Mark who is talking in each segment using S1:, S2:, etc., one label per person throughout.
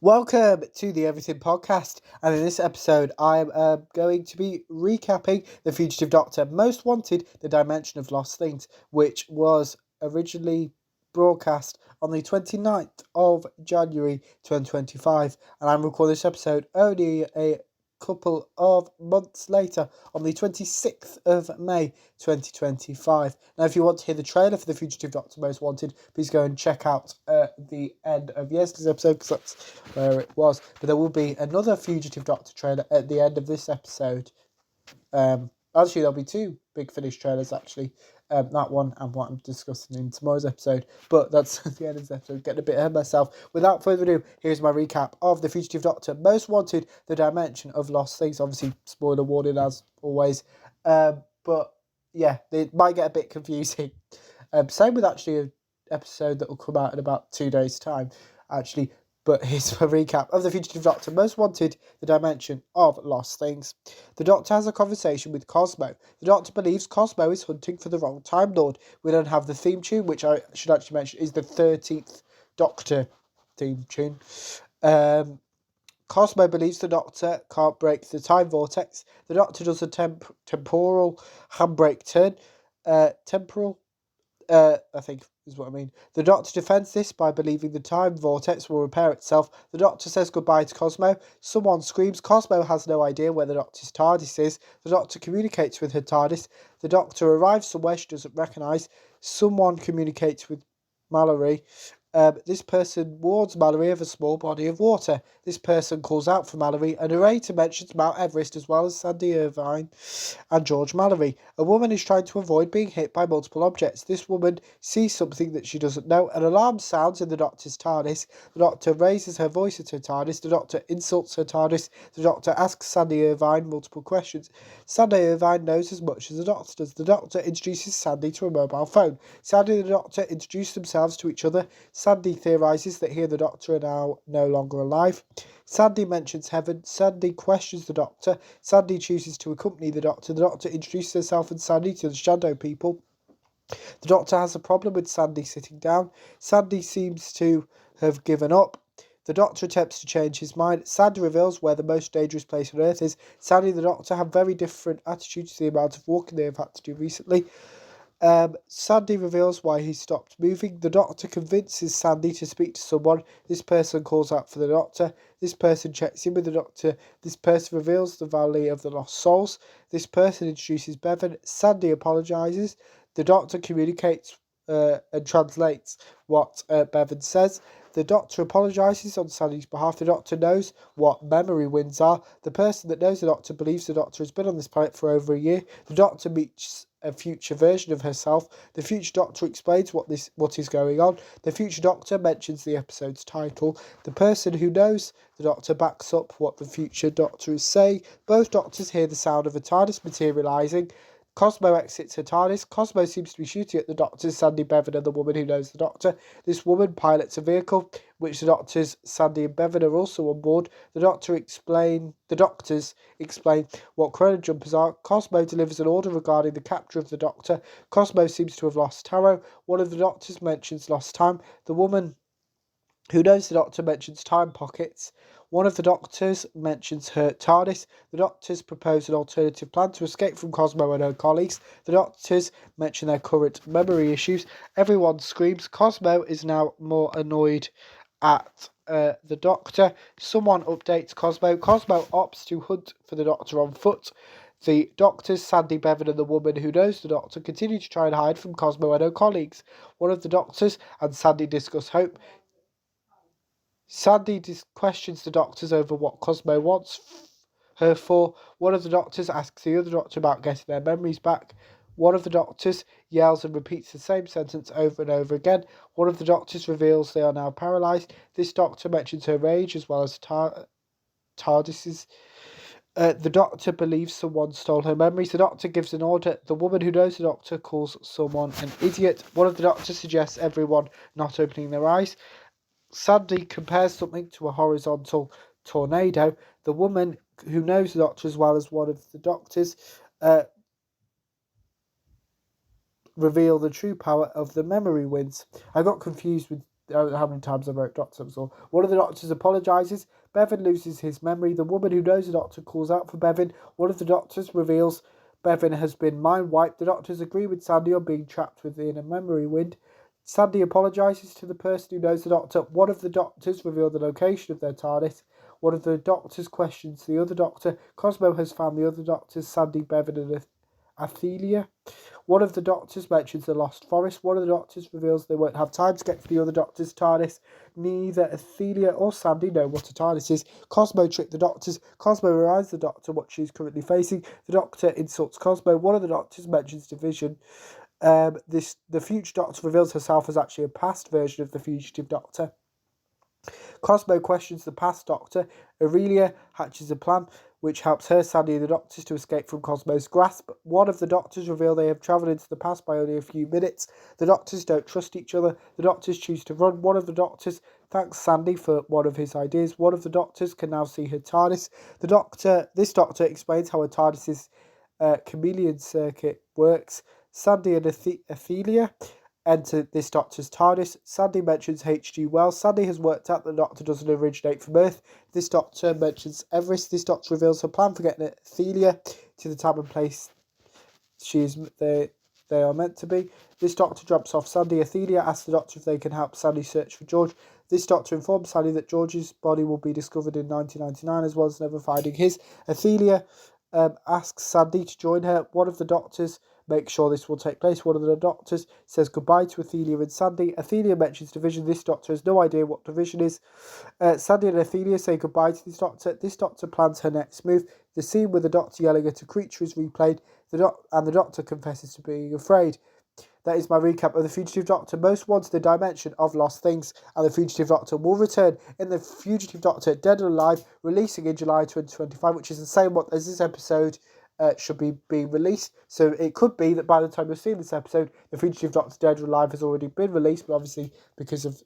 S1: Welcome to the Everything Podcast, and in this episode, I'm going to be recapping The Fugitive Doctor Most Wanted, The Dimension of Lost Things, which was originally broadcast on the 29th of January 2025, and I'm recording this episode only a couple of months later on the 26th of May 2025. Now, if you want to hear the trailer for The Fugitive Doctor Most Wanted, please go and check out the end of yesterday's episode, because that's where it was. But there will be another Fugitive Doctor trailer at the end of this episode. Actually, there'll be two Big Finish trailers, actually. That one and what I'm discussing in tomorrow's episode. But that's the end of this episode. Getting a bit ahead of myself. Without further ado, here's my recap of The Fugitive Doctor Most Wanted, The Dimension of Lost Things. Obviously, spoiler warning as always. But yeah, it might get a bit confusing. Same with actually an episode that will come out in about 2 days' time, actually. But here's a recap of The Fugitive Doctor Most Wanted, The Dimension of Lost Things. The Doctor has a conversation with Cosmo. The Doctor believes Cosmo is hunting for the wrong Time Lord. We don't have the theme tune, which I should actually mention is the 13th Doctor theme tune. Cosmo believes the Doctor can't break the time vortex. The Doctor does a temporal handbrake turn. I think is what I mean. The Doctor defends this by believing the time vortex will repair itself. The Doctor says goodbye to Cosmo. Someone screams. Cosmo has no idea where the Doctor's TARDIS is. The Doctor communicates with her TARDIS. The Doctor arrives somewhere she doesn't recognise. Someone communicates with Mallory. This person warns Mallory of a small body of water. This person calls out for Mallory. A narrator mentions Mount Everest as well as Sandy Irvine and George Mallory. A woman is trying to avoid being hit by multiple objects. This woman sees something that she doesn't know. An alarm sounds in the Doctor's TARDIS. The Doctor raises her voice at her TARDIS. The Doctor insults her TARDIS. The Doctor asks Sandy Irvine multiple questions. Sandy Irvine knows as much as the Doctor does. The Doctor introduces Sandy to a mobile phone. Sandy and the Doctor introduce themselves to each other. Sandy theorises that he and the Doctor are now no longer alive. Sandy mentions heaven. Sandy questions the Doctor. Sandy chooses to accompany the Doctor. The Doctor introduces herself and Sandy to the Shadow people. The Doctor has a problem with Sandy sitting down. Sandy seems to have given up. The Doctor attempts to change his mind. Sandy reveals where the most dangerous place on Earth is. Sandy and the Doctor have very different attitudes to the amount of walking they have had to do recently. Sandy reveals why he stopped moving. The Doctor convinces Sandy to speak to someone. This person calls out for the Doctor. This person checks in with the Doctor. This person reveals the Valley of the Lost Souls. This person introduces Bevan. Sandy apologises. The Doctor communicates and translates what Bevan says. The Doctor apologises on Sandy's behalf. The Doctor knows what memory winds are. The person that knows the Doctor believes the Doctor has been on this planet for over a year. The Doctor meets a future version of herself. The future Doctor explains what is going on. The future Doctor mentions the episode's title. The person who knows the Doctor backs up what the future Doctor is saying. Both Doctors hear the sound of a TARDIS materialising. Cosmo exits her TARDIS. Cosmo seems to be shooting at the Doctors, Sandy, Bevan, and the woman who knows the Doctor. This woman pilots a vehicle, which the Doctors, Sandy and Bevan, are also on board. The Doctors explain what chrono jumpers are. Cosmo delivers an order regarding the capture of the Doctor. Cosmo seems to have lost Tarot. One of the Doctors mentions lost time. The woman who knows the Doctor mentions time pockets. One of the Doctors mentions her TARDIS. The Doctors propose an alternative plan to escape from Cosmo and her colleagues. The Doctors mention their current memory issues. Everyone screams. Cosmo is now more annoyed at the Doctor. Someone updates Cosmo. Cosmo opts to hunt for the Doctor on foot. The Doctors, Sandy, Bevan, and the woman who knows the Doctor continue to try and hide from Cosmo and her colleagues. One of the Doctors and Sandy discuss hope. Sandy questions the Doctors over what Cosmo wants her for. One of the Doctors asks the other Doctor about getting their memories back. One of the Doctors yells and repeats the same sentence over and over again. One of the Doctors reveals they are now paralysed. This Doctor mentions her rage as well as TARDIS's. The Doctor believes someone stole her memories. The Doctor gives an order. The woman who knows the Doctor calls someone an idiot. One of the Doctors suggests everyone not opening their eyes. Sandy compares something to a horizontal tornado. The woman who knows the Doctor as well as one of the Doctors reveal the true power of the memory winds. I got confused with how many times I wrote Doctor. So one of the doctors apologises. Bevan loses his memory. The woman who knows the doctor calls out for Bevan. One of the doctors reveals Bevan has been mind wiped. The doctors agree with Sandy on being trapped within a memory wind. Sandy apologises to the person who knows the doctor. One of the doctors reveal the location of their TARDIS. One of the doctors questions the other doctor. Cosmo has found the other doctors, Sandy, Bevan and Athelia. One of the doctors mentions the Lost Forest. One of the doctors reveals they won't have time to get to the other doctor's TARDIS. Neither Athelia or Sandy know what a TARDIS is. Cosmo tricked the doctors. Cosmo reminds the doctor what she's currently facing. The doctor insults Cosmo. One of the doctors mentions division. The future doctor reveals herself as actually a past version of the fugitive doctor. Cosmo questions the past doctor. Aurelia hatches a plan which helps her, Sandy, and the doctors to escape from Cosmo's grasp. One of the doctors reveal they have travelled into the past by only a few minutes. The doctors don't trust each other. The doctors choose to run. One of the doctors thanks Sandy for one of his ideas. One of the doctors can now see her TARDIS. This doctor explains how a TARDIS's chameleon circuit works. Sandy and Athelia enter this doctor's TARDIS. Sandy mentions H.G. Wells. Sandy has worked out that the doctor doesn't originate from Earth. This doctor mentions Everest. This doctor reveals her plan for getting Athelia to the time and place they are meant to be. This doctor drops off Sandy. Athelia asks the doctor if they can help Sandy search for George. This doctor informs Sandy that George's body will be discovered in 1999 as well as never finding his. Athelia asks Sandy to join her. One of the doctors makes sure this will take place. One of the doctors says goodbye to Athelia and Sandy. Athelia mentions division. This doctor has no idea what division is. Sandy and Athelia say goodbye to this doctor. This doctor plans her next move. The scene with the doctor yelling at a creature is replayed, and the doctor confesses to being afraid. That is my recap of the Fugitive Doctor Most Wanted, the dimension of lost things, and the Fugitive Doctor will return in the Fugitive Doctor Dead or Alive, releasing in July 2025, which is the same month as this episode should be being released. So it could be that by the time you're seeing this episode, the Fugitive Doctor Dead or Alive has already been released, but obviously because of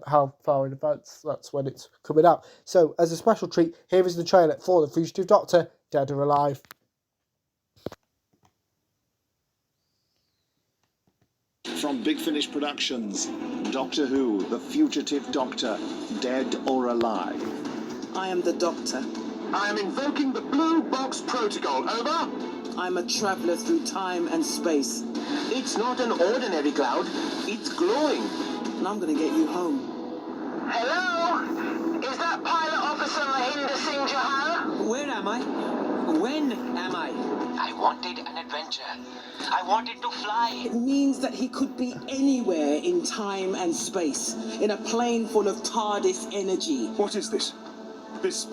S1: how far in advance, that's when it's coming out. So as a special treat, here is the trailer for the Fugitive Doctor Dead or Alive.
S2: From Big Finish Productions, Doctor Who, The Fugitive Doctor, Dead or Alive.
S3: I am the Doctor.
S2: I am invoking the Blue Box Protocol, over.
S3: I'm a traveller through time and space.
S2: It's not an ordinary cloud, it's glowing.
S3: And I'm going to get you home.
S4: Hello? Is that Pilot Officer Mahinder Singh Johal?
S3: Where am I? When am I?
S4: I wanted an adventure. I wanted to fly.
S3: It means that he could be anywhere in time and space, in a plane full of TARDIS energy.
S5: What is this? This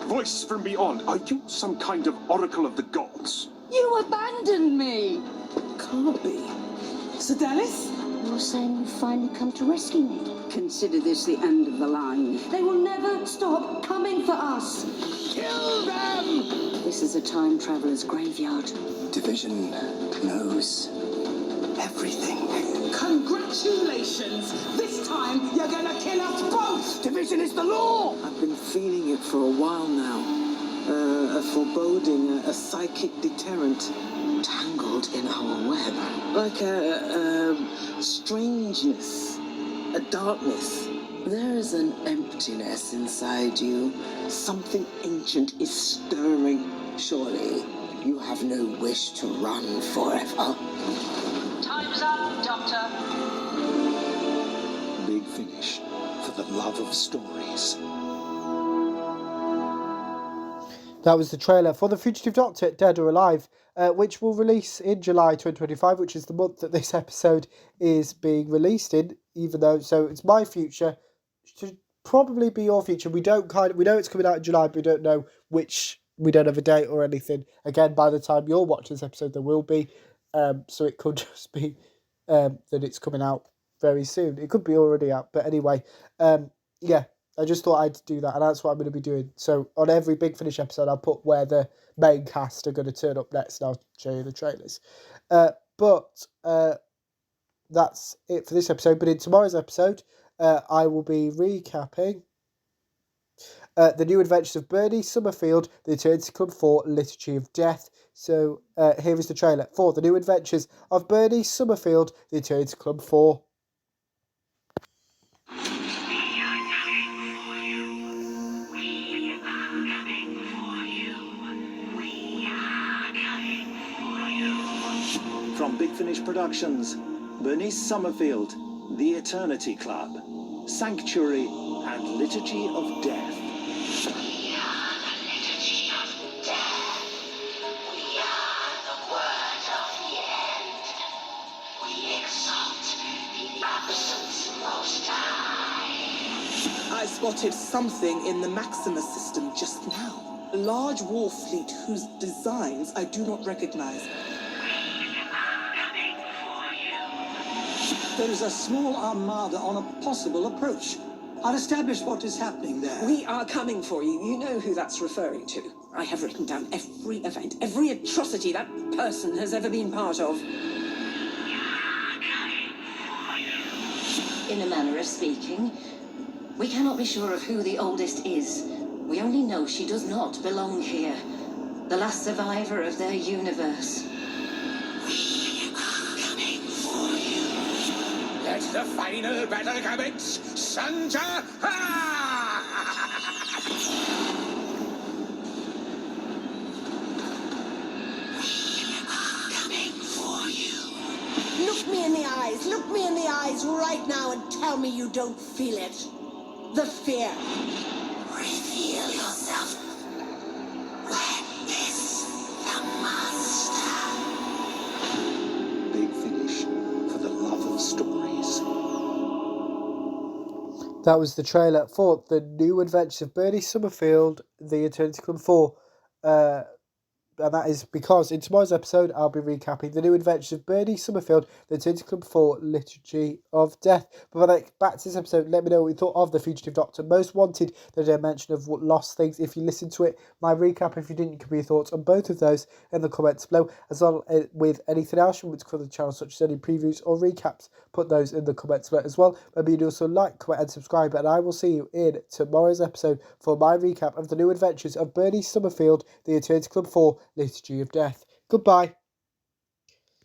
S5: voice from beyond? Are you some kind of oracle of the gods?
S6: You abandoned me!
S3: Can't be. Sedalis?
S6: You're saying you've finally come to rescue me? Consider this the end of the line. They will never stop coming for us!
S5: Kill them!
S6: This is a time traveler's graveyard.
S5: Division knows everything.
S3: Congratulations! This time you're gonna kill us both!
S5: Division is the law!
S3: I've been feeling it for a while now. A foreboding, a psychic deterrent. Tangled in our web. Like a strangeness, a darkness.
S6: There is an emptiness inside you.
S3: Something ancient is stirring.
S6: Surely, you have no wish to run forever.
S4: Time's up, Doctor.
S2: Big Finish, for the love of stories.
S1: That was the trailer for The Fugitive Doctor, Dead or Alive, which will release in July 2025, which is the month that this episode is being released in, even though, so it's my future, should probably be your future. We know it's coming out in July, but we don't know we don't have a date or anything. Again, by the time you're watching this episode, there will be, so it could just be that it's coming out very soon. It could be already out, but anyway, yeah. I just thought I'd do that, and that's what I'm going to be doing. So on every Big Finish episode, I'll put where the main cast are going to turn up next, and I'll show you the trailers. But that's it for this episode. But in tomorrow's episode, I will be recapping the new adventures of Bernie Summerfield, the Eternity Club 4 Liturgy of Death. So here is the trailer for the new adventures of Bernie Summerfield, the Eternity Club 4.
S2: From Big Finish Productions, Bernice Summerfield, The Eternity Club, Sanctuary, and Liturgy of Death.
S4: We are the liturgy of death. We are the word of the end. We exalt the absence most high.
S3: I spotted something in the Maximus system just now. A large war fleet whose designs I do not recognize.
S7: There is a small armada on a possible approach. I'll establish what is happening there.
S8: We are coming for you. You know who that's referring to. I have written down every event, every atrocity that person has ever been part of.
S6: In a manner of speaking, we cannot be sure of who the oldest is. We only know she does not belong here. The last survivor of their universe.
S7: Let the final battle commence! Santa!
S9: Look me in the eyes. Look me in the eyes right now and tell me you don't feel it. The fear.
S4: Reveal yourself. Witness the monster.
S2: Big Finish, for the love of stories.
S1: That was the trailer for the new adventures of Bernice Summerfield, The Eternity Club 4. And that is because in tomorrow's episode, I'll be recapping the new adventures of Bernice Summerfield, The Eternity Club 4, Liturgy of Death. But when I get back to this episode, let me know what you thought of The Fugitive Doctor Most Wanted, the dimension of what lost things. If you listened to it, my recap, if you didn't, give me your thoughts on both of those in the comments below, as well with anything else you want to cover the channel, such as any previews or recaps. Put those in the comments below as well. Maybe you'd also like, comment and subscribe, and I will see you in tomorrow's episode for my recap of the new adventures of Bernice Summerfield, The Eternity Club 4, Liturgy of Death. Goodbye.